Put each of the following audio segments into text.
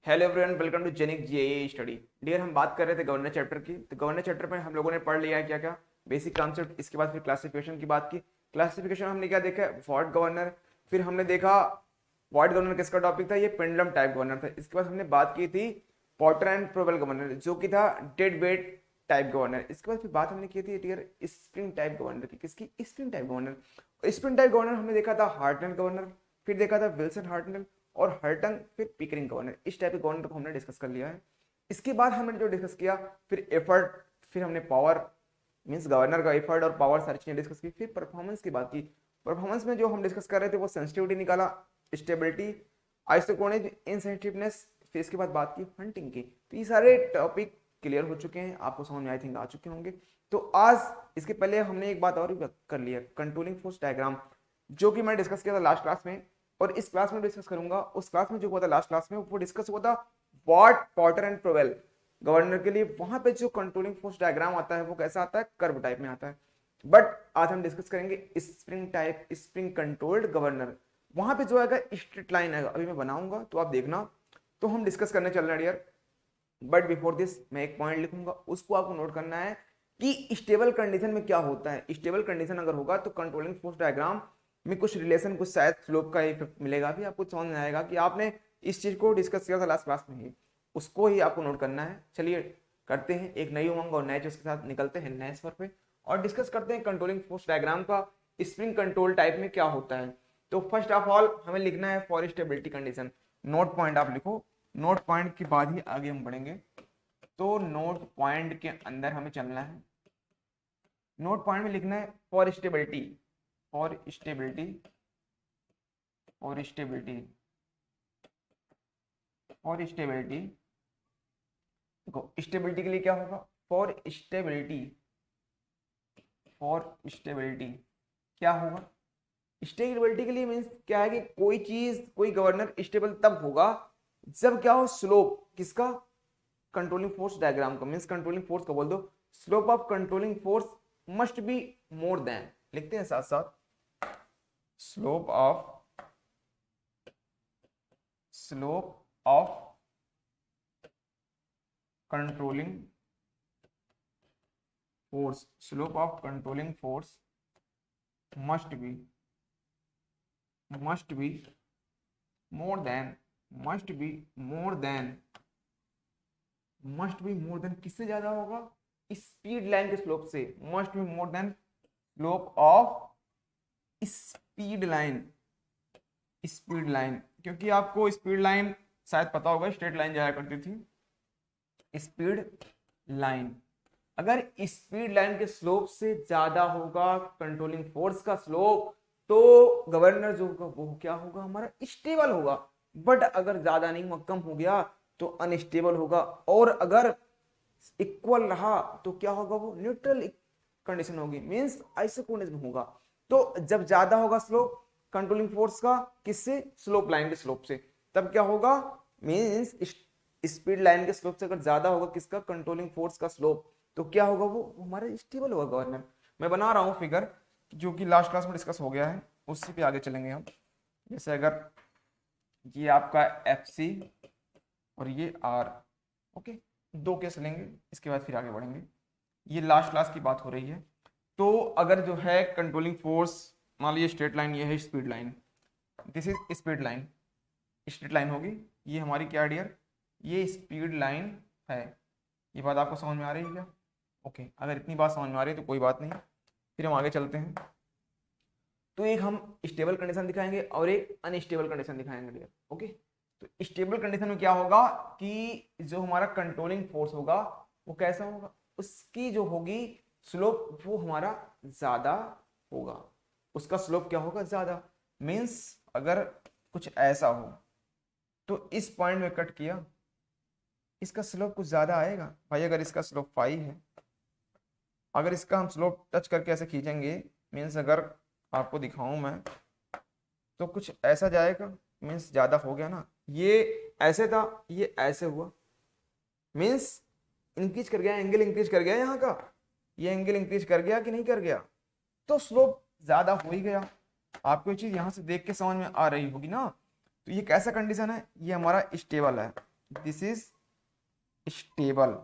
Hello everyone, welcome to जेनिक GAE study. Dear, हम बात कर रहे थे गवर्नर चैप्टर की। तो गवर्नर चैप्टर में हम लोगों ने पढ़ लिया है क्या क्या बेसिक कॉन्सेप्ट। इसके बाद फिर क्लासिफिकेशन की बात की। क्लासिफिकेशन हमने क्या देखा, व्हाट गवर्नर। फिर हमने देखा व्हाट गवर्नर किसका टॉपिक था, ये पेंडुलम टाइप गवर्नर था। इसके बाद हमने बात की थी पॉटर एंड प्रोबेबल गवर्नर, जो कि था डेड वेट टाइप गवर्नर। इसके बाद फिर बात हमने की थी डियर स्प्रिंग टाइप गवर्नर की। किसकी? Spring type governor. Spring type governor हमने देखा था हार्टनल गवर्नर, फिर देखा था विल्सन हार्टनल और हर्टन, फिर पिकरिंग गवर्नर। इस टाइप के गवर्नर को हमने डिस्कस कर लिया है। इसके बाद हमने जो डिस्कस किया, फिर एफर्ट, फिर हमने पावर मींस गवर्नर का एफर्ट और पावर सारी चीजें डिस्कस की। फिर परफॉर्मेंस की बात की। परफॉर्मेंस में जो हम डिस्कस कर रहे थे वो सेंसिटिविटी निकाला, स्टेबिलिटी, आइसोकोनिक, इनसेंसिटिवनेस। फिर इसके बाद बात की हंटिंग की। तो ये सारे टॉपिक क्लियर हो चुके हैं, आपको समझ में आई थिंक आ चुके होंगे। तो आज इसके पहले हमने एक बात और भी कर लिया, कंट्रोलिंग फोर्स डायग्राम, जो कि मैं डिस्कस किया था लास्ट क्लास में, और इस क्लास में डिस्कस करूंगा। उस क्लास में जो हुआ था लास्ट क्लास में वो डिस्कस हुआ था what, Potter and Powell governor के लिए। वहां पे जो कंट्रोलिंग फोर्स डायग्राम आता है वो कैसा आता है, कर्व टाइप में आता है। बट आज हम डिस्कस करेंगे spring type, spring controlled governor. वहां पे जो आएगा स्ट्रेट लाइन आएगा, अभी मैं बनाऊंगा तो आप देखना। तो हम डिस्कस करने चल रहे हैं डियर। बट बिफोर दिस मैं एक पॉइंट लिखूंगा, उसको आपको नोट करना है कि स्टेबल कंडीशन में क्या होता है। स्टेबल कंडीशन अगर होगा तो कंट्रोलिंग फोर्स डायग्राम में कुछ रिलेशन, कुछ शायद स्लोप का इफेक्ट मिलेगा भी, आपको समझ में आएगा कि आपने इस चीज को डिस्कस किया था लास्ट क्लास में ही, उसको ही आपको नोट करना है। चलिए करते हैं एक नई उमंग और नए चीज के साथ निकलते हैं नए स्वर पे और डिस्कस करते हैं कंट्रोलिंग फोर्स डायग्राम का स्प्रिंग कंट्रोल टाइप में क्या होता है। तो फर्स्ट ऑफ ऑल हमें लिखना है for stability condition. Note point आप लिखो, नोट पॉइंट के बाद ही आगे हम बढ़ेंगे। तो नोट पॉइंट के अंदर हमें चलना है। नोट पॉइंट में लिखना है फॉर स्टेबिलिटी, फॉर स्टेबिलिटी, और स्टेबिलिटी, और स्टेबिलिटी। देखो स्टेबिलिटी के लिए क्या होगा, फॉर स्टेबिलिटी, फॉर स्टेबिलिटी क्या होगा, स्टेबिलिटी के लिए मीन्स क्या है कि कोई चीज, कोई गवर्नर स्टेबल तब होगा जब क्या हो, स्लोप किसका, कंट्रोलिंग फोर्स डायग्राम का। मीन्स कंट्रोलिंग फोर्स का बोल दो, slope of controlling force must be more than, लिखते हैं साथ साथ, slope of controlling force, slope of controlling force must be more than, must be more than, must be more than किससे ज्यादा होगा, स्पीड लाइन के स्लोप से। Must be more than slope of speed line, speed line, क्योंकि आपको speed line शायद पता होगा, स्ट्रेट लाइन जाया करती थी। स्पीड लाइन, अगर स्पीड लाइन के स्लोप से ज्यादा होगा कंट्रोलिंग फोर्स का स्लोप, तो गवर्नर जो होगा वो क्या होगा, हमारा स्टेबल होगा। बट अगर ज्यादा नहीं हुआ, कम हो गया, तो अनस्टेबल होगा। और अगर इक्वल रहा तो क्या होगा, वो न्यूट्रल कंडीशन होगी, मींस आइसोकोनिक होगा। तो जब ज्यादा होगा स्लोप कंट्रोलिंग फोर्स का, किससे, स्लोप लाइन के स्लोप से, तब क्या होगा, मींस स्पीड लाइन के स्लोप से अगर ज्यादा होगा किसका, कंट्रोलिंग फोर्स का स्लोप, तो क्या होगा, वो हमारा स्टेबल होगा गवर्नर। मैं बना रहा हूँ फिगर जो कि लास्ट क्लास में डिस्कस हो गया है, उसी पे आगे चलेंगे हम। जैसे अगर ये आपका एफ सी और ये आर, ओके, दो केस लेंगे, इसके बाद फिर आगे बढ़ेंगे। ये लास्ट क्लास की बात हो रही है। तो अगर जो है कंट्रोलिंग फोर्स, मान लीजिए स्ट्रेट लाइन, ये है speed line, this is speed line, straight line होगी, ये हमारी क्या डियर, ये स्पीड लाइन है। ये बात आपको समझ में आ रही है क्या? ओके, अगर इतनी बात समझ में आ रही है तो कोई बात नहीं, फिर हम आगे चलते हैं। तो एक हम स्टेबल कंडीशन दिखाएंगे और एक अनस्टेबल कंडीशन दिखाएंगे डियर। ओके, तो स्टेबल कंडीशन में क्या होगा कि जो हमारा कंट्रोलिंग फोर्स होगा वो कैसा होगा, उसकी जो होगी स्लोप वो हमारा ज्यादा होगा, उसका स्लोप क्या होगा, ज्यादा। मीन्स अगर कुछ ऐसा हो तो इस पॉइंट में कट किया, इसका स्लोप कुछ ज्यादा आएगा भाई। अगर इसका स्लोप 5 है, अगर इसका हम स्लोप टच करके ऐसे खींचेंगे, मीन्स अगर आपको दिखाऊं मैं, तो कुछ ऐसा जाएगा, मीन्स ज्यादा हो गया ना। ये ऐसे था, ये ऐसे हुआ, मीन्स इंक्रीज कर गया, एंगल इंक्रीज कर गया यहाँ का, ये एंगल इंक्रीज कर गया कि नहीं कर गया, तो स्लोप ज्यादा हो ही गया। आपको ये चीज यहाँ से देख के समझ में आ रही होगी ना। तो ये कैसा कंडीशन है, ये हमारा स्टेबल है। दिस इज स्टेबल,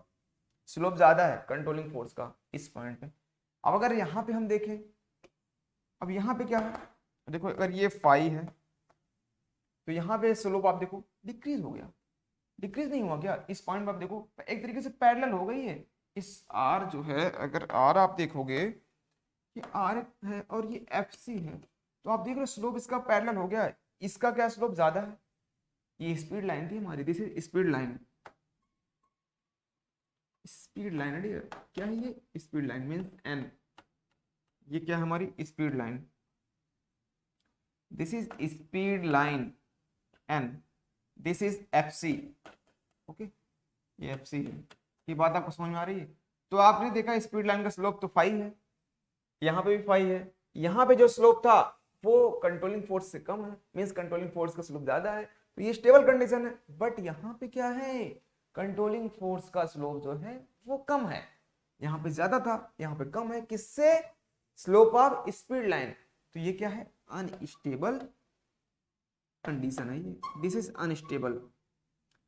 स्लोप ज्यादा है कंट्रोलिंग फोर्स का इस पॉइंट पे। अब अगर यहाँ पे हम देखें, अब यहाँ पे क्या है, देखो अगर ये फाई है तो यहाँ पे स्लोप आप देखो डिक्रीज हो गया, डिक्रीज नहीं हुआ क्या इस पॉइंट पे, आप देखो एक तरीके से पैरेलल हो गई है। इस आर जो है, अगर आर आप देखोगे, ये आर है और ये एफ सी है, तो आप देख रहे हो स्लोप इसका पैरेलल हो गया है। इसका क्या स्लोप ज्यादा है, ये स्पीड लाइन थी हमारी, this is speed line, speed line है डियर, क्या है ये स्पीड लाइन मीन्स एन, ये क्या है हमारी speed line, this is speed line N, this is F C, okay ये एफ सी है। ये बात आपको समझ में आ रही है। तो आपने देखा स्पीड लाइन का स्लोप तो फाई है, यहाँ पे भी फाई है, यहाँ पे जो स्लोप था वो कंट्रोलिंग फोर्स से कम है, मीन्स कंट्रोलिंग फोर्स का स्लोप ज्यादा है, तो ये स्टेबल कंडीशन है। बट यहाँ पे क्या है, कंट्रोलिंग फोर्स का स्लोप जो है वो कम है, यहाँ पे ज्यादा था यहाँ पे कम है, किससे, स्लोप ऑफ स्पीड लाइन। तो ये क्या है, अनस्टेबल कंडीशन है ये, दिस इज अनस्टेबल।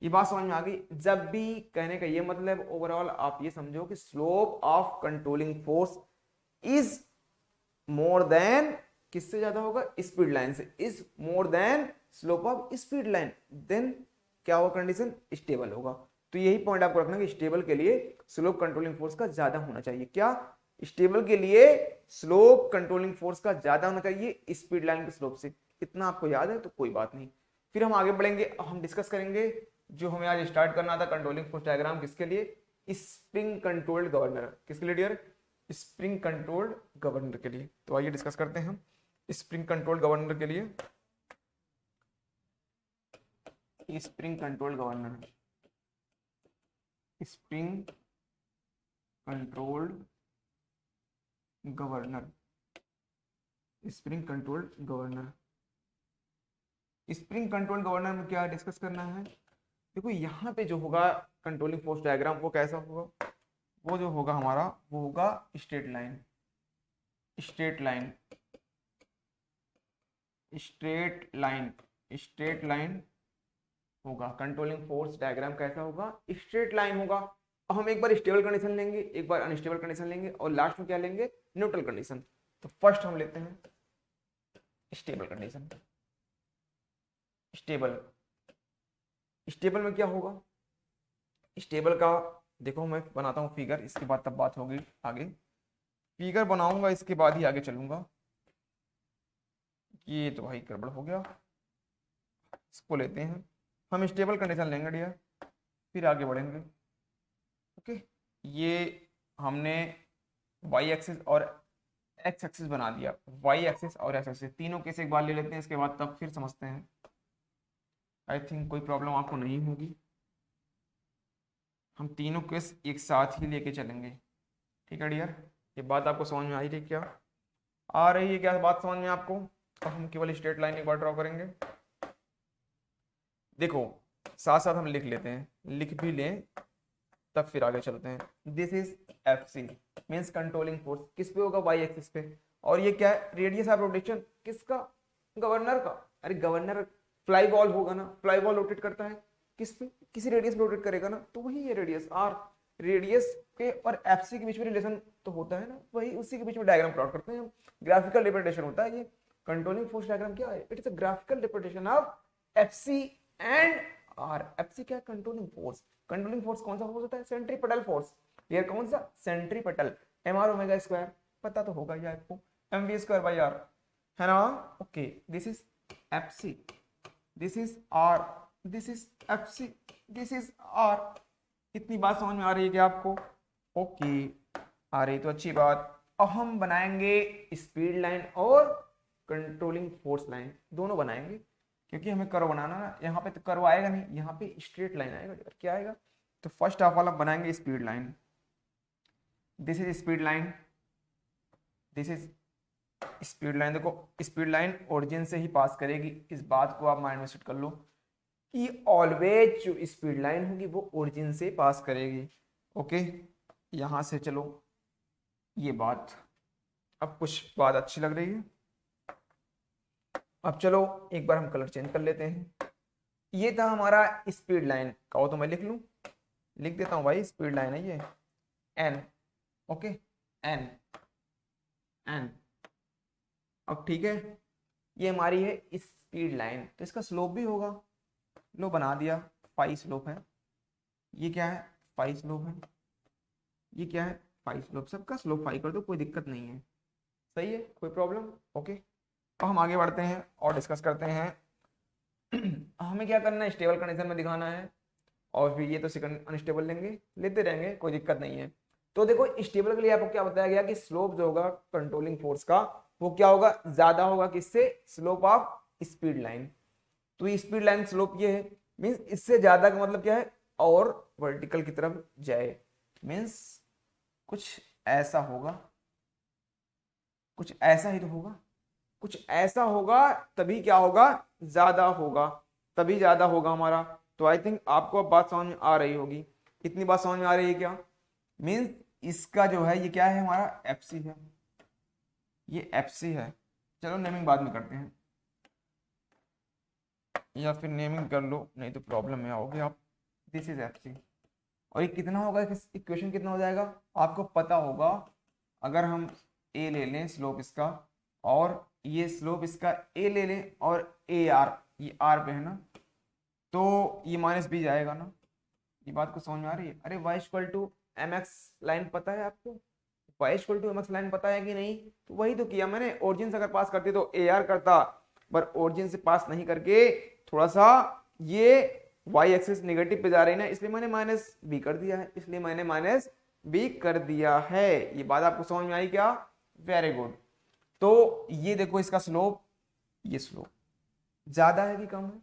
ये बात समझ में आ गई। जब भी कहने का ये मतलब ओवरऑल आप ये समझो कि slope of controlling force is more than, किससे ज्यादा होगा, स्पीड लाइन से, is more than slope of speed line, then क्या होगा, कंडीशन स्टेबल होगा। तो यही पॉइंट आपको रखना कि स्टेबल के लिए स्लोप कंट्रोलिंग फोर्स का ज्यादा होना चाहिए, क्या, स्टेबल के लिए स्लोप कंट्रोलिंग फोर्स का ज्यादा होना चाहिए स्पीड लाइन के स्लोप से। इतना आपको याद है तो कोई बात नहीं। फिर हम आगे बढ़ेंगे, हम डिस्कस करेंगे जो हमें आज स्टार्ट करना था कंट्रोलिंग फोर्स डायग्राम, किसके लिए, स्प्रिंग कंट्रोल्ड गवर्नर, किसके लिए डियर, स्प्रिंग कंट्रोल्ड गवर्नर के लिए। तो आइए डिस्कस करते हैं हम स्प्रिंग कंट्रोल्ड गवर्नर के लिए। Spring controlled governor, spring controlled governor, spring controlled governor. Spring controlled governor में क्या डिस्कस करना है, देखो यहाँ पे जो होगा कंट्रोलिंग फोर्स डायग्राम वो कैसा होगा, वो जो होगा हमारा वो होगा straight line, straight line, straight line, straight line होगा। कंट्रोलिंग फोर्स डायग्राम कैसा होगा, स्ट्रेट लाइन होगा। अब हम एक बार स्टेबल कंडीशन लेंगे, एक बार अनस्टेबल कंडीशन लेंगे और लास्ट में क्या लेंगे, न्यूट्रल कंडीशन। तो फर्स्ट हम लेते हैं स्टेबल कंडीशन। स्टेबल, स्टेबल में क्या होगा, स्टेबल का देखो मैं बनाता हूँ फिगर, इसके बाद तब बात होगी आगे, फिगर बनाऊंगा इसके बाद ही आगे चलूंगा। ये तो भाई गड़बड़ हो गया, इसको लेते हैं हम, स्टेबल कंडीशन लेंगे डियर, फिर आगे बढ़ेंगे। ओके, ये हमने वाई एक्सिस और एक्स एक्सिस बना दिया, वाई एक्सिस और एक्स एक्सिस तीनों केस एक बार ले लेते हैं, इसके बाद तब फिर समझते हैं। आई थिंक कोई प्रॉब्लम आपको नहीं होगी, हम तीनों केस एक साथ ही लेके चलेंगे। ठीक है डियर, ये बात आपको समझ में आ रही है क्या, आ रही है क्या बात समझ में आपको। अब हम केवल स्ट्रेट लाइन एक बार ड्रॉ करेंगे, देखो साथ साथ हम लिख लेते हैं, लिख भी लें तब फिर आगे चलते हैं। This is F C means controlling force, किस पे होगा, वाई एक्सिस पे। और ये क्या है, रेडियस ऑफ रोटेशन किसका, गवर्नर का। अरे गवर्नर फ्लाई बॉल होगा ना, फ्लाई बॉल रोटेट करता है किस पे, किसी रेडियस पे रोटेट करेगा ना, तो वही है रेडियस आर। रेडियस के और एफ सी के बीच में रिलेशन तो होता है ना, वही उसी के बीच में डायग्राम प्लॉट करते हैं हम, ग्राफिकल रिप्रेजेंटेशन होता है ये। कंट्रोलिंग फोर्स डायग्राम क्या है, it is a graphical representation of F C and R. F C क्या है, कंट्रोलिंग फोर्स। कंट्रोलिंग फोर्स कौन सा फोर्स होता है, सेंट्रीपेटल फोर्स। ये कौन सा, centripetal, M R omega square, पता तो होगा ये आपको, M V square by R, है ना। Okay, this is F C, this is R, this is F C, this is R. इतनी बात समझ में आ रही है क्या आपको, ओके आ रही तो अच्छी बात। अब हम बनाएंगे स्पीड लाइन और कंट्रोलिंग फोर्स लाइन, दोनों बनाएंगे, क्योंकि हमें कर्व बनाना ना, यहाँ पे तो कर्व आएगा नहीं, यहाँ पे स्ट्रेट लाइन आएगा। क्या आएगा, तो फर्स्ट ऑफ ऑल हम बनाएंगे speed line, this is speed line, this is speed line. देखो स्पीड लाइन ओरिजिन से ही पास करेगी, इस बात को आप माइंड में सेट कर लो कि ऑलवेज जो स्पीड लाइन होगी वो ओरिजिन से पास करेगी। ओके, यहां से चलो ये बात, अब कुछ बात अच्छी लग रही है। अब चलो एक बार हम कलर चेंज कर लेते हैं, ये था हमारा स्पीड लाइन। कहो तो मैं लिख लूं, लिख देता हूं भाई, स्पीड लाइन है ये एन। Okay, N N. अब ठीक है, ये हमारी है स्पीड लाइन, तो इसका स्लोप भी होगा। लो बना दिया, फाई स्लोप है। ये क्या है, फाई स्लोप है। ये क्या है, फाई स्लोप। सबका स्लोप फाई कर दो, कोई दिक्कत नहीं है। सही है, कोई प्रॉब्लम। ओके, अब हम आगे बढ़ते हैं और डिस्कस करते हैं। हमें क्या करना है, स्टेबल कंडीशन में दिखाना है, और फिर ये तो सेकंड अनस्टेबल लेंगे, लेते रहेंगे, कोई दिक्कत नहीं है। तो देखो, स्टेबल के लिए आपको क्या बताया गया कि स्लोप जो होगा कंट्रोलिंग फोर्स का, वो क्या होगा, ज्यादा होगा किससे, स्लोप ऑफ स्पीड लाइन। तो ये स्पीड लाइन स्लोप ये है, मींस इससे ज्यादा का मतलब क्या है, और वर्टिकल की तरफ जाए, मींस कुछ ऐसा होगा, कुछ ऐसा ही तो होगा, कुछ ऐसा होगा, तभी क्या होगा, ज्यादा होगा, तभी ज्यादा होगा हमारा। तो आई थिंक आपको अब बात समझ में आ रही होगी। इतनी बात समझ में आ रही है क्या, मींस इसका जो है ये क्या है, हमारा एफ सी है, ये एफ सी है। चलो नेमिंग बाद में करते हैं, या फिर नेमिंग कर लो, नहीं तो प्रॉब्लम में आओगे आप। दिस इज एफ सी, और ये कितना होगा, इक्वेशन कितना हो जाएगा आपको पता होगा। अगर हम ए ले लें स्लोप इसका, और ये स्लोप इसका ए ले लें, और ए आर, ये आर पे है ना, तो ये माइनस बी जाएगा ना। ये बात को समझ में आ रही है। अरे Y equal to M X line पता है आपको, Y equal to M X line पता है कि नहीं। तो वही तो किया मैंने, ओरिजिन से अगर पास करते तो ए आर करता, पर ओरिजिन से पास नहीं करके थोड़ा सा ये वाई एक्सिस नेगेटिव पे जा रही है ना, इसलिए मैंने माइनस बी कर दिया है, इसलिए मैंने माइनस बी कर दिया है। ये बात आपको समझ में आई क्या, वेरी गुड। तो ये देखो इसका स्लोप, ये स्लोप ज्यादा है कि कम है,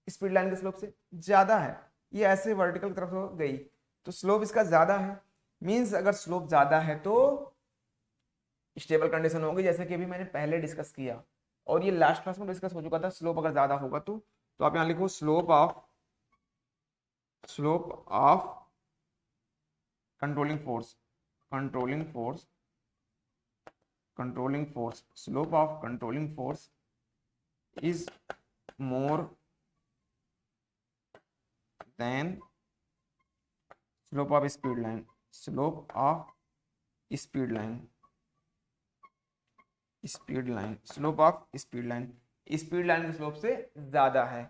स्पीड लाइन के स्लोप से ज्यादा है। ये ऐसे वर्टिकल की तरफ गई, तो स्लोप इसका ज्यादा है। मींस अगर स्लोप ज्यादा है तो स्टेबल कंडीशन होगी, जैसे कि अभी मैंने पहले डिस्कस किया, और ये लास्ट क्लास में डिस्कस हो चुका था। स्लोप अगर ज्यादा होगा तो आप यहां लिखो slope of controlling force, controlling force, controlling force, slope of controlling force is more than slope of speed line, slope of speed line, speed line, slope of speed line, speed line के slope से ज्यादा है।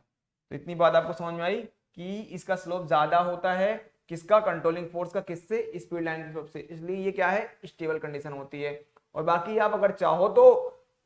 तो इतनी बात आपको समझ में आई कि इसका स्लोप ज्यादा होता है किसका, कंट्रोलिंग फोर्स का, किससे, स्पीड लाइन के स्लोप से, इसलिए ये क्या है, स्टेबल कंडीशन होती है। और बाकी आप अगर चाहो तो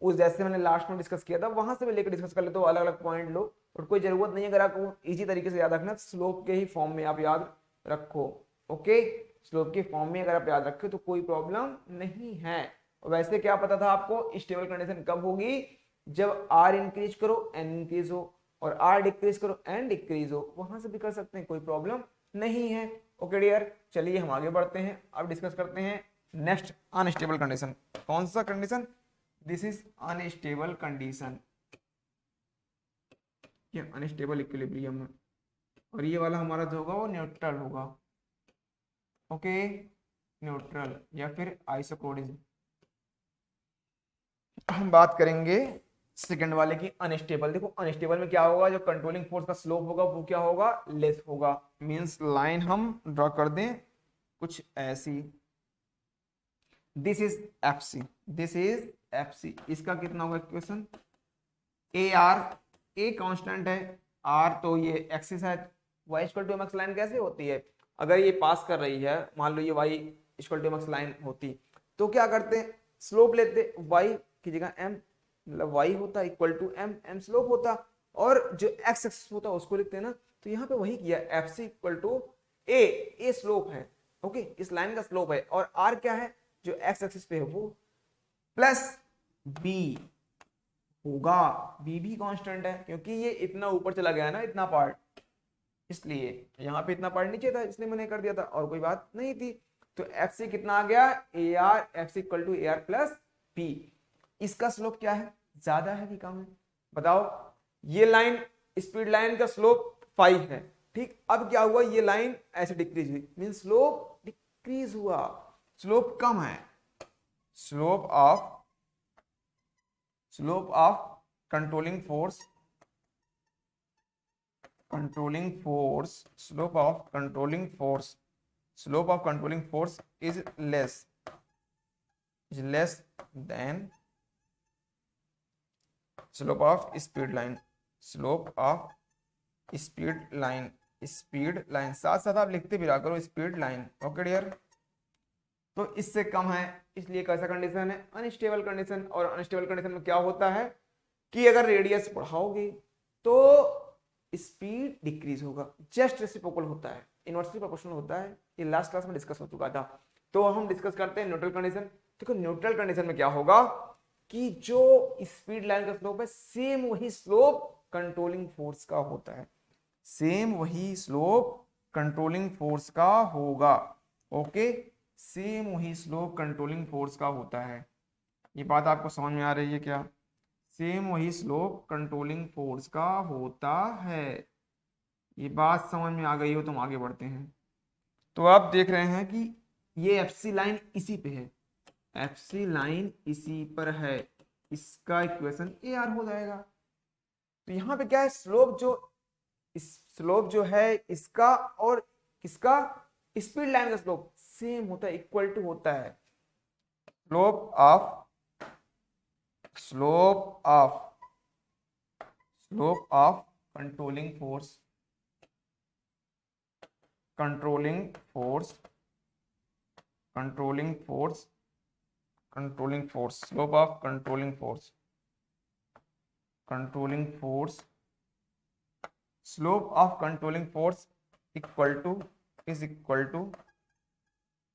उस जैसे मैंने लास्ट में डिस्कस किया था वहां से भी लेकर डिस्कस कर ले, तो अलग अलग पॉइंट लो, और कोई जरूरत नहीं है। अगर आपको इजी तरीके से याद रखना, स्लोप के ही फॉर्म में आप याद रखो। ओके, स्लोप के फॉर्म में अगर आप याद रखे तो कोई प्रॉब्लम नहीं है। और वैसे क्या पता था आपको, स्टेबल कंडीशन कब होगी, जब आर इंक्रीज करो एन इंक्रीज हो, और आर डिक्रीज करो एन डिक्रीज हो, वहां से भी कर सकते हैं, कोई प्रॉब्लम नहीं है। ओके डियर, चलिए हम आगे बढ़ते हैं, अब डिस्कस करते हैं नेक्स्ट अनस्टेबल कंडीशन। कौन सा condition, this is unstable condition, ये अनस्टेबल इक्विलिब्रियम है, और ये वाला हमारा जो होगा वो न्यूट्रल होगा। ओके, न्यूट्रल या फिर आइसोकोडिज्म। हम बात करेंगे सेकंड वाले की, अनस्टेबल। देखो अनस्टेबल में क्या होगा, जो कंट्रोलिंग फोर्स का स्लोप होगा वो क्या होगा, लेस होगा। मींस लाइन हम ड्रॉ कर दें कुछ ऐसी, this is F C, this is F C. इसका कितना होगा equation, A R, A constant है, आर तो ये एक्सिस है। Y equal to M X line कैसे होती है, अगर ये पास कर रही है, मान लो ये Y equal to M X line होती, तो क्या करते हैं, स्लोप लेते, वाई की जगह एम, मतलब वाई होता equal to M, M slope होता, और जो एक्स एक्सिस होता उसको लिखते हैं ना। तो यहाँ पे वही किया, F C equal to A slope है, ओके, इस लाइन का स्लोप है, और आर क्या है, जो एक्स एक्सिस पे है वो, प्लस बी होगा, बी भी कांस्टेंट है, क्योंकि ये इतना ऊपर चला गया है ना, इतना पार्ट, इसलिए यहाँ पे इतना पार्ट नीचे था, इसलिए मैंने कर दिया था, और कोई बात नहीं थी। तो एफ सी कितना आ गया, A R, F C equal to A R plus P. इसका स्लोप क्या है, ज्यादा है कि कम है, बताओ। ये लाइन, स्पीड लाइन का स्लोप 5 है, ठीक। अब क्या हुआ, ये लाइन ऐसे डिक्रीज हुई, मीन स्लोप डिक्रीज हुआ, स्लोप कम है। Slope of controlling force controlling force, slope of controlling force, slope of controlling force is less than slope of speed line, slope of speed line, speed line साथ साथ आप लिखते भी रहा करो speed line. Okay dear, तो इससे कम है, इसलिए कैसा कंडीशन है, अनस्टेबल कंडीशन। और अनस्टेबल कंडीशन में क्या होता है कि अगर रेडियस बढ़ाओगे तो स्पीड डिक्रीज होगा, जस्ट रेसिप्रोकल होता है, इनवर्सली प्रोपोर्शनल होता है। ये लास्ट क्लास में डिस्कस हो चुका था। तो हम डिस्कस करते हैं न्यूट्रल कंडीशन। देखो न्यूट्रल कंडीशन में क्या होगा कि जो स्पीड लाइन का स्लोप है सेम वही स्लोप कंट्रोलिंग फोर्स का होता है, सेम वही स्लोप कंट्रोलिंग फोर्स का होगा। ओके, सेम वही स्लोप कंट्रोलिंग फोर्स का होता है। ये बात आपको समझ में आ रही है क्या? सेम वही स्लोप कंट्रोलिंग फोर्स का होता है। ये बात समझ में आ गई हो तो हम आगे बढ़ते हैं। तो आप देख रहे हैं कि ये एफसी लाइन इसी पे है, एफसी लाइन इसी पर है, इसका इक्वेशन ए आर हो जाएगा। तो यहाँ पे क्या है, स्लोप जो है इसका और इसका स्पीड लाइन का स्लोप सेम होता है, इक्वल टू होता है। Slope of controlling force, slope of controlling force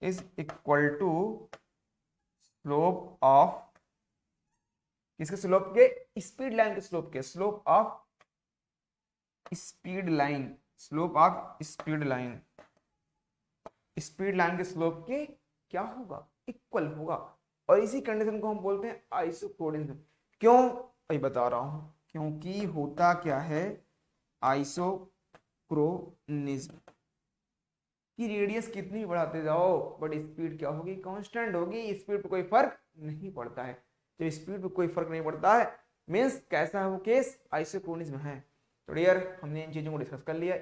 is equal to slope of किसके स्लोप के, स्पीड लाइन के स्लोप के, स्लोप ऑफ स्पीड लाइन के स्लोप के क्या होगा, इक्वल होगा। और इसी कंडीशन को हम बोलते हैं आइसोक्रोनिज्म। क्यों, अभी बता रहा हूं, क्योंकि होता क्या है आइसोक्रोनिज्म की रेडियस कितनी बढ़ाते जाओ बट स्पीड क्या होगी, कांस्टेंट होगी, स्पीड पे कोई फर्क नहीं पड़ता है। जब स्पीड पे कोई फर्क नहीं पड़ता है मीन्स कैसा है वो केस, आइसोक्रोनिज्म है। तो डियर हमने इन चीजों को डिस्कस कर लिया।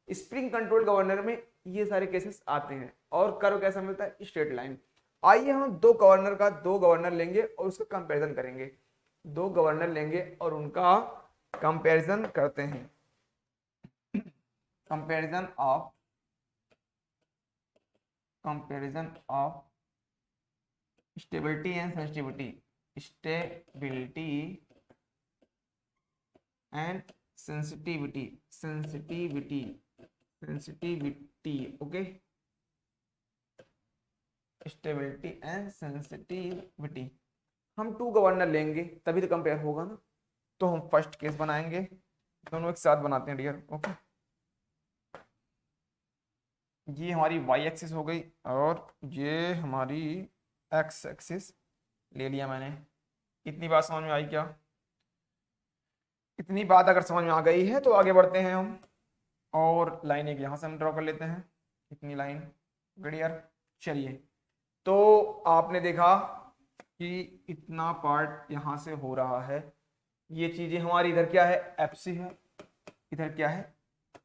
स्प्रिंग कंट्रोल गवर्नर में ये सारे केसेस आते हैं। और कर्व कैसा मिलता है, स्ट्रेट लाइन। आइए हम दो गवर्नर लेंगे और उसका कंपैरिजन करेंगे, दो गवर्नर लेंगे और उनका कंपैरिजन करते हैं। Comparison of stability and sensitivity, okay, stability and sensitivity. हम टू गवर्नर लेंगे तभी तो कंपेयर होगा ना। तो हम फर्स्ट केस बनाएंगे, दोनों एक साथ बनाते हैं डियर। ओके, ये हमारी y एक्सिस हो गई और ये हमारी x एक्सिस ले लिया मैंने। इतनी बात समझ में आई क्या? इतनी बात अगर समझ में आ गई है तो आगे बढ़ते हैं हम, और लाइन एक यहाँ से हम ड्रॉ कर लेते हैं, इतनी लाइन। डियर चलिए, तो आपने देखा कि इतना पार्ट यहाँ से हो रहा है, ये चीजें हमारी इधर क्या है, FC है, इधर क्या है,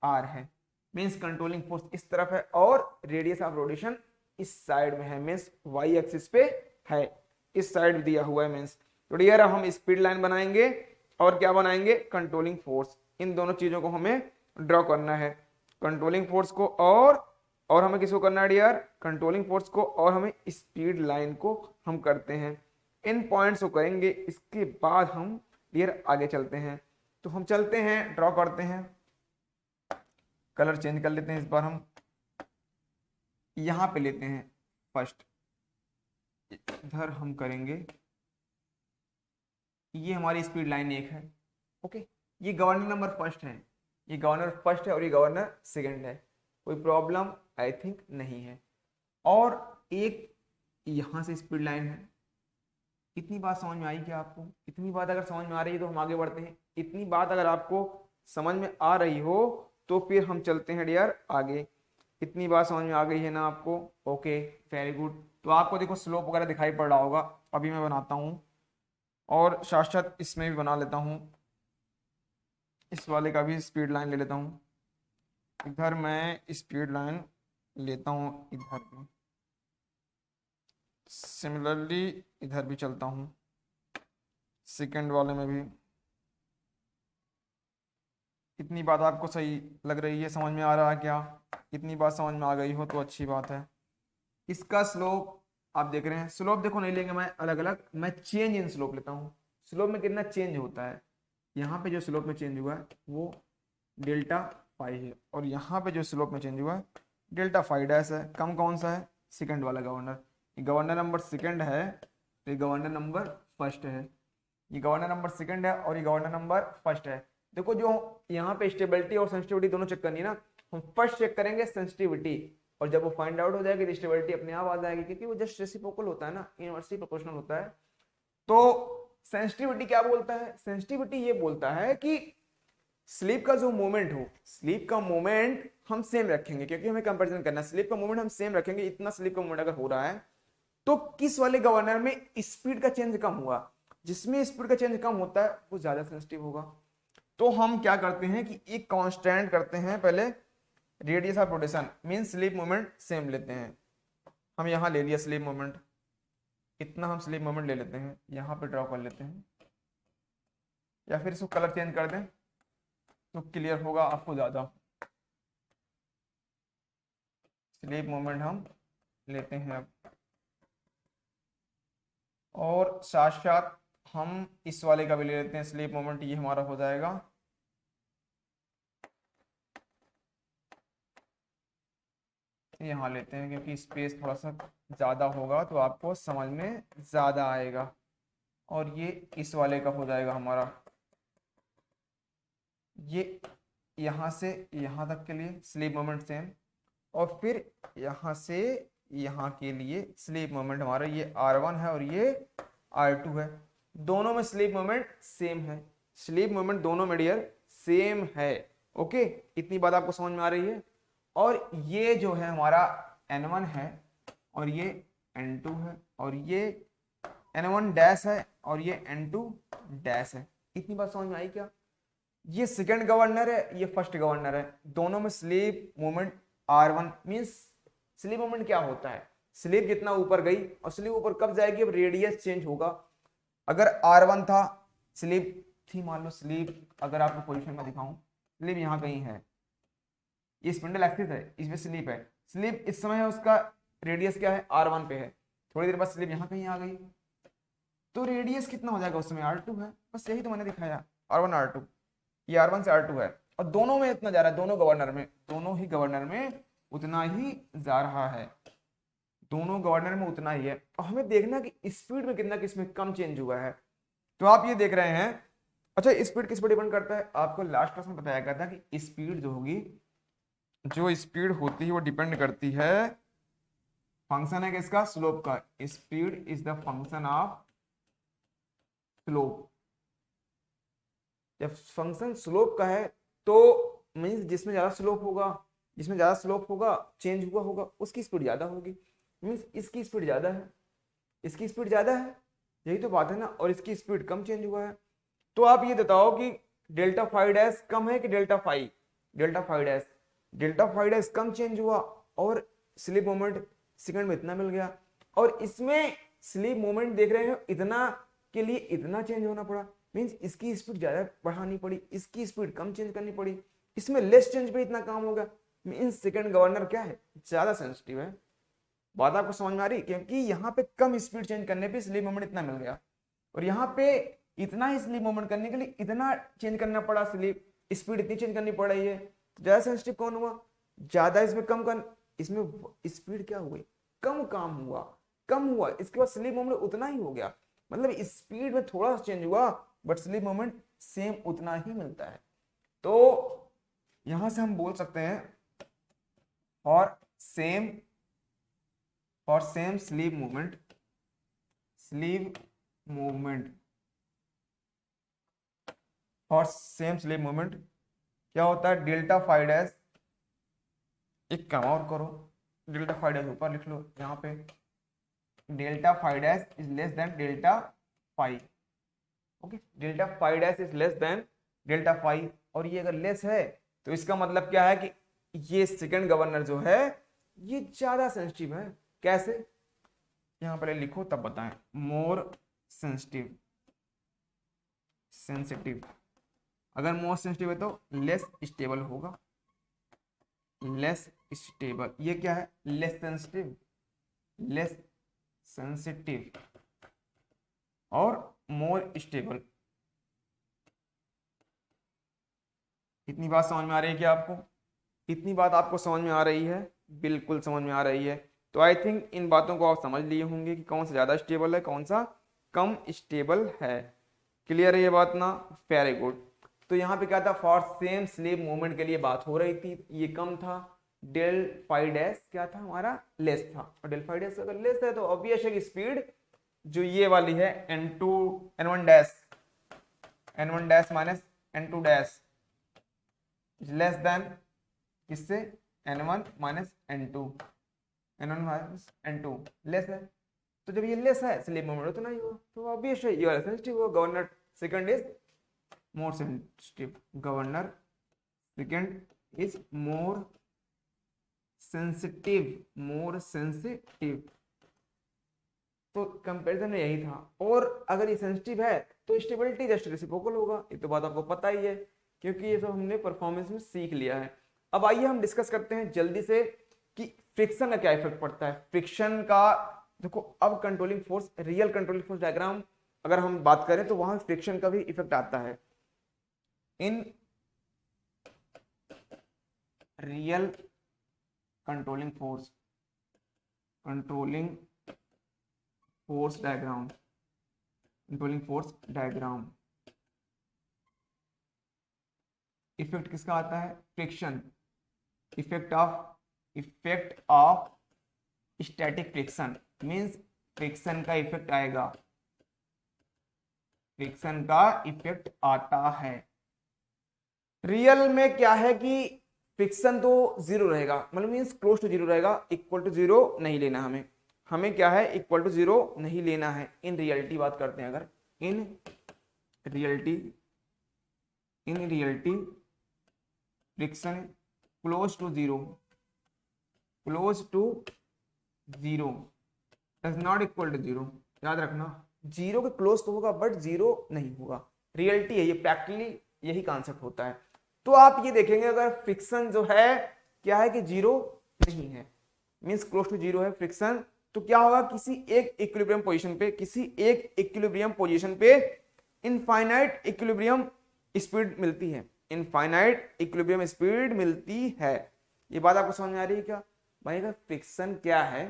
R है। मीन्स कंट्रोलिंग फोर्स इस तरफ है और रेडियस ऑफ रोटेशन इस साइड में है, मीन्स y एक्सिस पे है, इस साइड दिया हुआ है। मीन्स तो डियर हम स्पीड लाइन बनाएंगे और क्या बनाएंगे, कंट्रोलिंग फोर्स। इन दोनों चीजों को हमें ड्रॉ करना है, कंट्रोलिंग फोर्स को और हमें किसको करना है डियर, कंट्रोलिंग फोर्स को, और हमें स्पीड लाइन को हम करते हैं। इन पॉइंट्स को करेंगे, इसके बाद हम डियर आगे चलते हैं। तो हम चलते हैं, ड्रॉ करते हैं, कलर चेंज कर लेते हैं। इस बार हम यहां पे लेते हैं फर्स्ट, इधर हम करेंगे, ये हमारी स्पीड लाइन एक है। ओके, ये गवर्नर नंबर फर्स्ट है, ये गवर्नर फर्स्ट है और ये गवर्नर सेकंड है, कोई प्रॉब्लम आई थिंक नहीं है। और एक यहां से स्पीड लाइन है। इतनी बात समझ में आई क्या आपको? इतनी बात अगर समझ में आ रही है तो हम आगे बढ़ते हैं। इतनी बात अगर आपको समझ में आ रही हो तो फिर हम चलते हैं डियर आगे। इतनी बात समझ में आ गई है ना आपको? Okay, very good. तो आपको देखो स्लोप वगैरह दिखाई पड़ रहा होगा, अभी मैं बनाता हूँ और साथ साथ इसमें भी बना लेता हूँ। इस वाले का भी स्पीड लाइन ले लेता हूँ। इधर मैं स्पीड लाइन लेता हूँ, इधर भी सिमिलरली इधर भी चलता हूँ, सेकंड वाले में भी। इतनी बात आपको सही लग रही है, समझ में आ रहा है क्या? इतनी बात समझ में आ गई हो तो अच्छी बात है। इसका स्लोप आप देख रहे हैं, स्लोप देखो नहीं लेंगे मैं अलग अलग, मैं चेंज इन स्लोप लेता हूँ। स्लोप में कितना चेंज होता है, यहाँ पे जो स्लोप में चेंज हुआ है वो डेल्टा फाई है, और यहाँ पे जो स्लोप में चेंज हुआ है डेल्टा फाई डैश है। कम कौन सा है? सेकंड वाला गवर्नर। ये गवर्नर नंबर सेकंड है, तो ये गवर्नर नंबर फर्स्ट है। ये गवर्नर नंबर सेकंड है और ये गवर्नर नंबर फर्स्ट है। देखो जो यहाँ पे स्टेबिलिटी और सेंसिटिविटी दोनों चेक करनी है ना, हम फर्स्ट चेक करेंगे सेंसिटिविटी, और जब वो फाइंड आउट हो जाएगी तो स्टेबिलिटी अपने आप आ जाएगी, क्योंकि वो जस्ट रेसिप्रोकल होता है ना, इनवर्सली प्रोपोर्शनल होता है। तो सेंसिटिविटी क्या बोलता है? सेंसिटिविटी ये बोलता है कि स्लीप का जो मोमेंट हो, स्लीप का मोमेंट हम सेम रखेंगे, क्योंकि हमें कंपैरिजन करना है। स्लीप का मोमेंट हम सेम रखेंगे, इतना स्लीप का मोमेंट अगर हो रहा है तो किस वाले गवर्नर में स्पीड का चेंज कम हुआ? जिसमें स्पीड का चेंज कम होता है वो ज्यादा सेंसिटिव होगा। तो हम क्या करते हैं कि एक कांस्टेंट करते हैं पहले, radius of rotation mean sleep moment same लेते हैं। हम यहां ले लिया स्लीप मोमेंट, इतना हम स्लीप मोमेंट ले लेते हैं, यहां पे ड्रॉ कर लेते हैं, या फिर इसको कलर चेंज कर दें तो क्लियर होगा आपको ज्यादा। स्लीप मोमेंट हम लेते हैं अब, और साथ साथ हम इस वाले का भी ले लेते हैं स्लीप मोमेंट, ये हमारा हो जाएगा यहाँ लेते हैं, क्योंकि स्पेस थोड़ा सा ज़्यादा होगा तो आपको समझ में ज़्यादा आएगा। और ये इस वाले का हो जाएगा हमारा, ये यहाँ से यहाँ तक के लिए स्लीप मोमेंट सेम, और फिर यहाँ से यहाँ के लिए स्लीप मोमेंट हमारा ये R1 है और ये R2 है। दोनों में स्लीप मोमेंट सेम है, स्लीप मोमेंट दोनों में डियर सेम है। ओके, इतनी बात आपको समझ में आ रही है। और ये जो है हमारा N1 है और ये N2 है, और ये N1 डैश है और ये N2 डैश है। इतनी बात समझ में आई क्या? ये सेकंड गवर्नर है, ये फर्स्ट गवर्नर है, दोनों में sleep moment R1 means sleep moment क्या होता है? स्लीप जितना ऊपर गई, और स्लीप ऊपर कब जाएगी? अब रेडियस चेंज होगा। अगर R1 था, स्लीप थी, मान लो स्लीप अगर आपको पोजीशन में दिखाऊं, स्लीप यहाँ कहीं है, ये स्पिंडल एक्सिस है, इसमें स्लीप है। स्लीप इस समय है, उसका रेडियस क्या है? R1 पे है। थोड़ी देर बाद स्लीप यहाँ कहीं आ गई, तो रेडियस कितना हो जाएगा उस समय? R2 है। बस यही तो मैंने दिखाया, R1 R2, ये R1 से R2 है, और दोनों में इतना जा रहा है, दोनों गवर्नर में, दोनों ही गवर्नर में उतना ही जा रहा है, दोनों गवर्नर में उतना ही है। और हमें देखना कि स्पीड में कितना किसमें कम चेंज हुआ है। तो आप ये देख रहे हैं। अच्छा, स्पीड किस पर डिपेंड करता है? आपको लास्ट क्लास में बताया गया था कि स्पीड जो होगी, जो स्पीड होती है वो डिपेंड करती है, फंक्शन है किसका? स्लोप का। Speed is the function of slope. जब फंक्शन स्लोप का है तो मीन्स जिसमें ज्यादा स्लोप होगा, जिसमें ज्यादा स्लोप होगा, चेंज हुआ होगा, उसकी स्पीड ज्यादा होगी। मीन्स इसकी स्पीड ज्यादा है, इसकी स्पीड ज्यादा है, यही तो बात है ना। और इसकी स्पीड कम चेंज हुआ है। तो आप ये बताओ कि डेल्टा फाइव डैश कम है कि delta five? Delta five dash, delta five dash कम चेंज हुआ, और स्लीप मोमेंट सेकंड में इतना मिल गया। और इसमें स्लीप मोमेंट देख रहे हो, इतना के लिए इतना चेंज होना पड़ा, मीन्स इसकी स्पीड ज्यादा बढ़ानी पड़ी, इसकी स्पीड कम चेंज करनी पड़ी, इसमें लेस चेंज पे इतना काम होगा। मीन्स सेकंड गवर्नर क्या है? ज्यादा सेंसिटिव है। बात आपको समझ में आ रही? क्योंकि यहाँ पे कम स्पीड चेंज करने पे स्लीप मोमेंट इतना मिल गया, और यहाँ पे इतना ही स्लीप मोमेंट करने के लिए इतना चेंज करना पड़ा, स्लीप स्पीड इतनी चेंज करनी पड़ रही है। ज्यादा सेंसिटिव कौन हुआ? ज्यादा इसमें कम कर, इसमें स्पीड क्या हुई? कम काम हुआ, कम हुआ, इसके बाद स्लीप मोमेंट उतना ही हो गया। मतलब स्पीड में थोड़ा सा चेंज हुआ बट स्लीप मोमेंट सेम उतना ही मिलता है। तो यहां से हम बोल सकते हैं for same sleep movement, for same sleep movement क्या होता है? डेल्टा फाइव डैश, एक काम और करो, डेल्टा फाइव डैश ऊपर लिख लो यहाँ पे, delta five dash is less than delta five. Okay, delta five dash is less than delta five, और ये अगर लेस है तो इसका मतलब क्या है कि ये सेकंड गवर्नर जो है ये ज्यादा सेंसिटिव है। कैसे, यहां पहले लिखो तब बताएं। मोर सेंसिटिव, सेंसिटिव, अगर मोर सेंसिटिव है तो लेस स्टेबल होगा, लेस स्टेबल। ये क्या है, लेस सेंसिटिव, लेस सेंसिटिव और मोर स्टेबल। इतनी बात समझ में आ रही है क्या आपको? इतनी बात आपको समझ में आ रही है? बिल्कुल समझ में आ रही है। तो आई थिंक इन बातों को आप समझ लिए होंगे कि कौन सा ज़्यादा स्टेबल है, कौन सा कम स्टेबल है। क्लियर है ये बात ना? Very good. तो यहाँ पे क्या था, फॉर सेम स्लीप मूवमेंट के लिए बात हो रही थी, ये कम था, डेल फाइव डैश क्या था हमारा, लेस था। और डेल फाइव डैश अगर लेस है तो ऑब्वियस है कि स्पीड जो ये वाली है n2 n1 dash, n1 dash minus n2 dash less than किससे, n1 minus n2, n1 minus n2 less है। तो जब ये लेस है स्लीप मोमेंट उतना ही हो, तो ऑब्वियस है ये वाला सेंसिटिव हो। Governor second is more sensitive, governor second is more sensitive, more sensitive. तो कंपैरिजन में यही था। और अगर ये सेंसिटिव है तो स्टेबिलिटी जस्ट रेसिप्रोकल होगा, ये तो बात आपको पता ही है क्योंकि ये सब हमने परफॉर्मेंस में सीख लिया है। अब आइए हम डिस्कस करते हैं जल्दी से कि फ्रिक्शन का क्या इफेक्ट पड़ता है। फ्रिक्शन का देखो, अब controlling force, real controlling force diagram अगर हम बात करें तो वहां फ्रिक्शन का भी इफेक्ट आता है। In real controlling force, controlling force diagram, controlling force diagram, effect किसका आता है, friction, effect of static friction, means friction का इफेक्ट आएगा, फ्रिक्शन का इफेक्ट आता है। रियल में क्या है कि फ्रिक्शन तो जीरो रहेगा, मतलब मींस क्लोज टू जीरो रहेगा, इक्वल टू जीरो नहीं लेना हमें, हमें क्या है, इक्वल टू जीरो नहीं लेना है। इन रियलिटी बात करते हैं अगर, in reality friction close to zero, close to zero does not equal to zero. याद रखना, जीरो के क्लोज तो होगा बट जीरो नहीं होगा। रियलिटी है ये, प्रैक्टिकली यही कॉन्सेप्ट होता है। तो आप ये देखेंगे अगर फ्रिक्शन जो है क्या है कि जीरो नहीं है, मींस क्लोज टू जीरो है फ्रिक्शन, तो क्या होगा, किसी एक इक्विलिब्रियम पोजीशन पे, किसी एक इक्विलिब्रियम पोजीशन पे इनफाइनाइट इक्विलिब्रियम स्पीड मिलती है, इनफाइनाइट इक्विलिब्रियम स्पीड मिलती है। ये बात आपको समझ में आ रही है क्या भाई? अगर फ्रिक्शन क्या है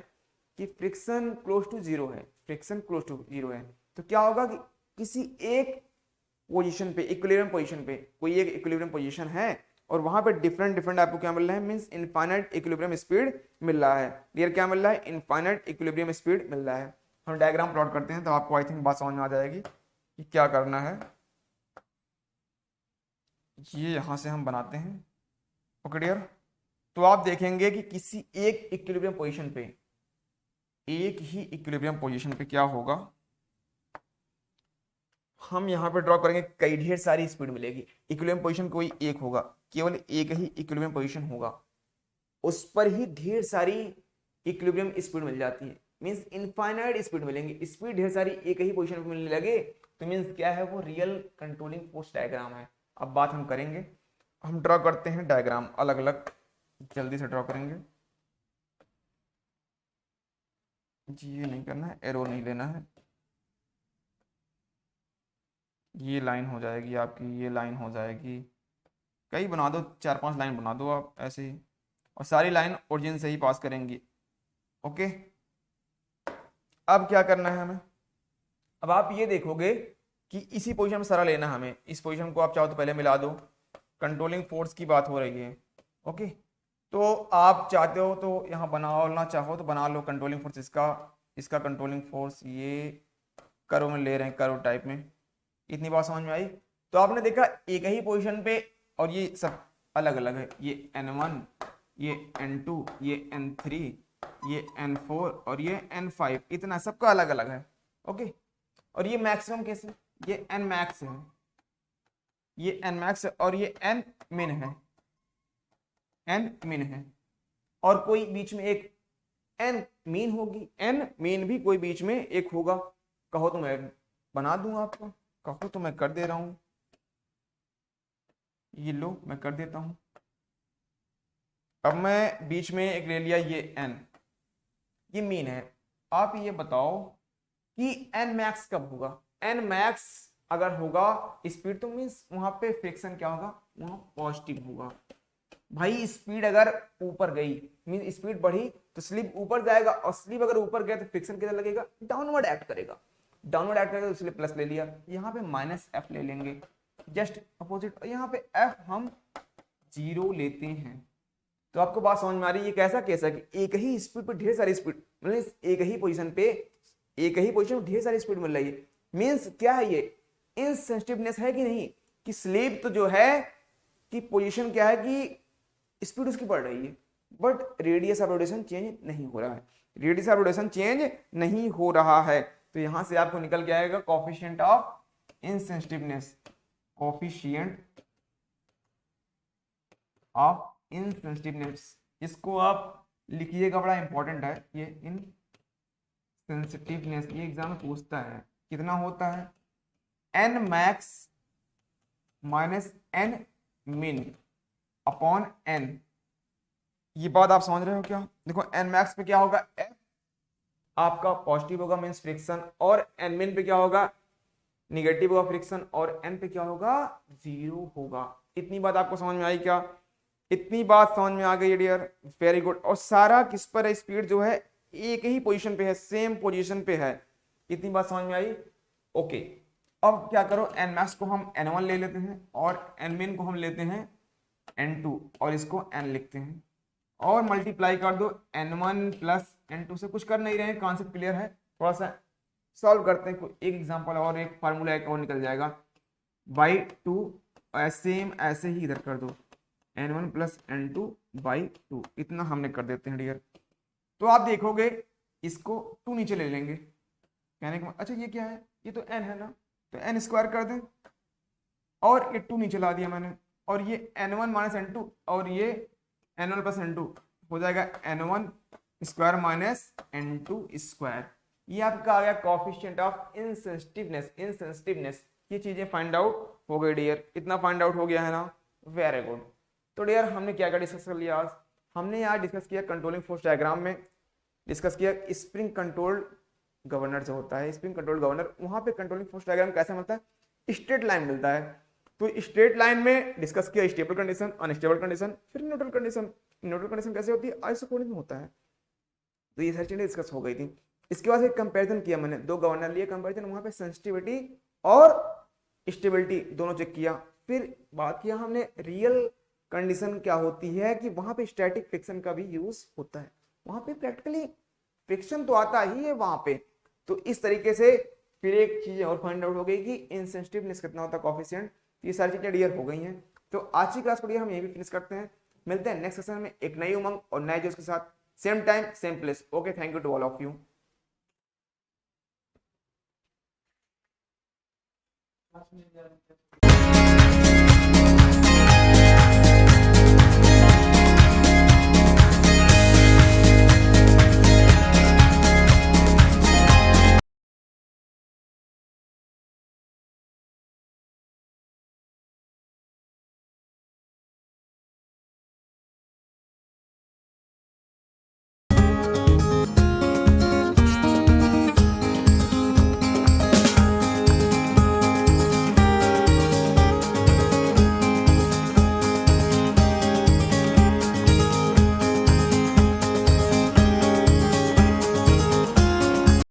कि फ्रिक्शन क्लोज टू जीरो है, फ्रिक्शन क्लोज टू जीरो है, तो क्या होगा कि किसी एक पोजीशन पे, इक्विलिब्रियम पोजीशन पे, कोई एक इक्विलिब्रियम पोजीशन है और वहां पे डिफरेंट डिफरेंट आपको क्या मिल रहा है, मींस इनफाइनाइट इक्विलिब्रियम स्पीड मिल रहा है। क्लियर, क्या मिल रहा है, इनफाइनाइट इक्विलिब्रियम स्पीड मिल रहा है। हम डायग्राम प्लॉट करते हैं तो आपको आई थिंक बात समझ में आ जाएगी कि क्या करना है। ये यहां से हम बनाते हैं, ओके डियर। तो आप देखेंगे कि किसी एक इक्विलिब्रियम पोजीशन पे, एक ही इक्विलिब्रियम पोजीशन पे क्या होगा, हम यहाँ पे ड्रॉ करेंगे, कई ढेर सारी स्पीड मिलेगी। इक्विलिब्रियम पोजीशन कोई एक होगा, केवल एक ही इक्विलिब्रियम पोजीशन होगा, उस पर ही ढेर सारी इक्विलिब्रियम स्पीड मिल जाती है, मींस इनफाइनाइट स्पीड मिलेंगी। स्पीड ढेर सारी एक ही पोजीशन पे मिलने लगे तो मींस क्या है, वो रियल कंट्रोलिंग फोर्स डायग्राम है। अब बात हम करेंगे, हम ड्रॉ करते हैं डायग्राम अलग अलग, जल्दी से ड्रॉ करेंगे जी। ये नहीं करना है, एरो नहीं लेना है, ये लाइन हो जाएगी आपकी, ये लाइन हो जाएगी, कई बना दो, 4-5 लाइन बना दो आप ऐसे ही, और सारी लाइन ओरिजिन से ही पास करेंगी। ओके, अब क्या करना है हमें, अब आप ये देखोगे कि इसी पोजीशन में सारा लेना हमें, इस पोजीशन को आप चाहो तो पहले मिला दो, कंट्रोलिंग फोर्स की बात हो रही है। ओके, तो आप चाहते हो तो यहाँ बनाना चाहो तो बना लो कंट्रोलिंग फोर्स, इसका कंट्रोलिंग फोर्स ये कर्व में ले रहे हैं, कर्व टाइप में। इतनी बात समझ में आई? तो आपने देखा एक ही पोजीशन पे और ये सब अलग अलग है, ये n1, ये n2, ये n3, ये n4 और ये n5, इतना सबका अलग अलग है। ओके, और ये मैक्सिमम कैसे, ये n मैक्स है, ये एन मैक्स और ये एन मिन है, एन मिन है, और कोई बीच में एक एन मीन होगी, एन मीन भी कोई बीच में एक होगा। कहो तो मैं बना दूं आपको, कहो तो मैं कर दे रहा हूं, ये लो मैं कर देता हूं। अब मैं बीच में एक ले लिया ये एन, ये मीन है। आप ये बताओ कि एन मैक्स कब होगा? एन मैक्स अगर होगा स्पीड तो मीन्स वहां पे फ्रिक्शन क्या होगा? वहां पॉजिटिव होगा। भाई स्पीड अगर ऊपर गई मीन स्पीड बढ़ी तो स्लिप ऊपर जाएगा, और स्लिप अगर ऊपर गया तो फ्रिक्शन किधर लगेगा? डाउनवर्ड एक्ट करेगा, डाउनवर्ड एक्ट करेगा तो इसलिए प्लस ले लिया। यहाँ पे माइनस एफ ले लेंगे, जस्ट अपोजिट। यहाँ पे एफ हम 0 लेते हैं। तो आपको बात समझ में आ रही है? ये कैसा केस है कि एक ही स्पीड पे ढेर सारी स्पीड, मतलब एक ही पोजीशन पे, एक ही पोजीशन में ढेर सारी स्पीड मिल रही है। मीन्स क्या है ये? इनसेंसिटिवनेस है कि नहीं, कि स्लिप तो जो है कि पोजीशन क्या है कि स्पीड उसकी बढ़ रही है, but radius of rotation change नहीं हो रहा है, रेडियस ऑफ रोटेशन चेंज नहीं हो रहा है। तो यहां से आपको निकल के आएगा कोफिशिएंट ऑफ इनसेंसिटिवनेस, कोफिशिएंट ऑफ इनसेंसिटिवनेस। इसको आप लिखिएगा, बड़ा इंपॉर्टेंट है ये इनसेंसिटिवनेस। ये एग्जाम में पूछता है कितना होता है? एन मैक्स माइनस एन मिन अपॉन एन। ये बात आप समझ रहे हो क्या? देखो एन मैक्स पे क्या होगा? एफ आपका पॉजिटिव होगा मीन्स फ्रिक्शन, और एन मिन पे क्या होगा? निगेटिव होगा फ्रिक्शन, और एन पे क्या होगा? 0 होगा। इतनी बात आपको समझ में आई क्या? इतनी बात समझ में आ गई डियर, वेरी गुड। और सारा किस पर है? स्पीड जो है एक ही पोजीशन पे है, सेम पोजीशन पे है। इतनी बात समझ में आई? ओके। अब क्या करो, एन मैक्स को हम n1 ले लेते हैं, और एन मिन को हम लेते हैं n2, और इसको n लिखते हैं, और मल्टीप्लाई कर दो n1 प्लस n2 से। कुछ कर नहीं रहे हैं, कॉन्सेप्ट क्लियर है। थोड़ा सा सॉल्व करते हैं, एक एग्जांपल और एक फार्मूला एक और निकल जाएगा। बाई 2 सेम ऐसे ही इधर कर दो, n1 प्लस n2 बाई 2, इतना हमने कर देते हैं डियर। तो आप देखोगे इसको 2 नीचे ले लेंगे, कहने का अच्छा ये क्या है? ये तो n है ना, तो n स्क्वायर कर दें, और ये 2 नीचे ला दिया मैंने, और ये n1 माइनस n2, और ये n1 प्लस n2 हो जाएगा n1 square minus n2 square. ये आपका आ गया कोफिशिएंट ऑफ इनसेंसिटिवनेस, इनसेंसिटिवनेस। ये चीजें फाइंड आउट हो गई डियर, इतना फाइंड आउट हो गया है ना, वेरी गुड। तो डियर हमने क्या क्या डिस्कस कर लिया आज? हमने यहाँ डिस्कस किया कंट्रोलिंग फोर्स डायग्राम में, डिस्कस किया स्प्रिंग कंट्रोल गवर्नर जो होता है, स्प्रिंग कंट्रोल गवर्नर, वहां पे कंट्रोलिंग फोर्स डायग्राम कैसे मिलता है? स्ट्रेट लाइन मिलता है। तो स्ट्रेट लाइन में डिस्कस किया स्टेबल कंडीशन, अनस्टेबल कंडीशन, फिर न्यूट्रल कंडीशन। न्यूट्रल कंडीशन कैसे होती है? आइसोकोनिक में होता है। तो ये सारी चीजें डिस्कस हो गई थी। इसके बाद एक कंपैरिजन किया मैंने, 2 गवर्नर लिए कंपैरिजन, वहां पे सेंसिटिविटी और स्टेबिलिटी दोनों चेक किया। फिर बात किया हमने रियल कंडीशन क्या होती है, कि वहां पे स्टैटिक फ्रिक्शन का भी यूज होता है। वहां पे प्रैक्टिकली फ्रिक्शन तो आता ही है वहां पे। तो इस तरीके से फिर एक चीज और फाइंड आउट हो गई कि इनसेंसिटिवनेस कितना होता है, कोफिशिएंट। ये सारी चीजें क्लियर हो गई हैं। तो आज की क्लास को हम यही भी फिनिश करते हैं। मिलते हैं नेक्स्ट सेशन में एक नई उमंग और नए जोश के साथ, same time same place. Okay, thank you to all of you.